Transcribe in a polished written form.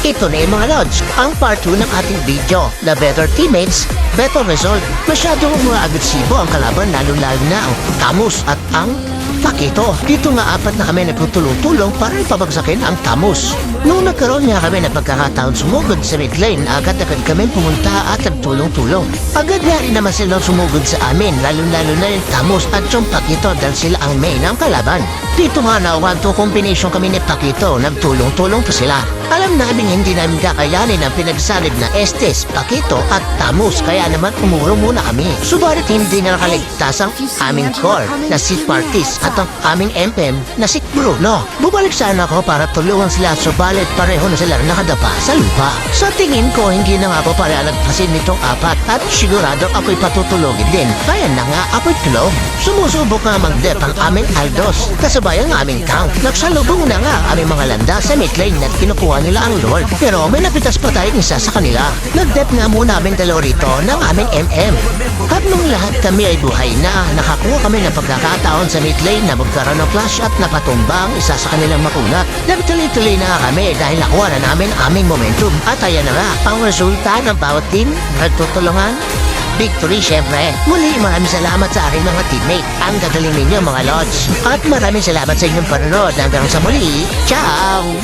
Ito na yung mga lods, ang part 2 ng ating video, na better teammates, better result. Masyadong mga agresibo ang kalaban, lalo-lalo na ang Camus at ang Pakito. Dito nga apat na kami nagtutulong-tulong para ipabagsakin ang Camus. Noong nagkaroon nga kami ng pagkakataon sumugod sa mid lane, agad-agad kami pumunta at nagtulong-tulong. Agad nga rin naman silang sumugod sa amin, lalo-lalo na yung Camus at yung Pakito dahil sila ang main ng kalaban. Dito nga na 1-2 combination kami ni Pakito, nagtulong-tulong pa sila. Alam namin hindi namin kakayanin ang pinagsalib na Estes, Pakito at Camus, kaya naman umuro muna kami. Subalit hindi na nakaligtas ang aming core na si Partis at ang aming MP na si Bruno. Bumalik sana ako para tulungan sila, subalit pareho na sila nakadapa sa lupa. Sa tingin ko hindi na nga ako paralagpasin nitong apat at sigurado ako'y patutulogin din. Kaya na nga ako'y tulog. Sumusubok nga mag-dep ang aming Aldos, kasabay ang aming tank. Nagsalubong na nga aming mga landa sa mid lane at kinukuha nila ang Lord. Pero may napitas pa tayong isa sa kanila. Nag-dep nga muna aming dalaw rito ng aming MM. At nung lahat kami ay buhay na, nakakuha kami ng pagkakataon sa mid lane na magkaroon ng flash at napatumba ang isa sa kanilang makunat. Nagtuloy-tuloy na kami dahil nakuha na namin aming momentum. At ayan na nga, ang resulta ng bawat team, nagtutulungan, victory syempre. Muli maraming salamat sa aking mga teammate. Ang gagaling ninyo mga lods. At maraming salamat sa inyong panonood. Hanggang sa muli. Ciao!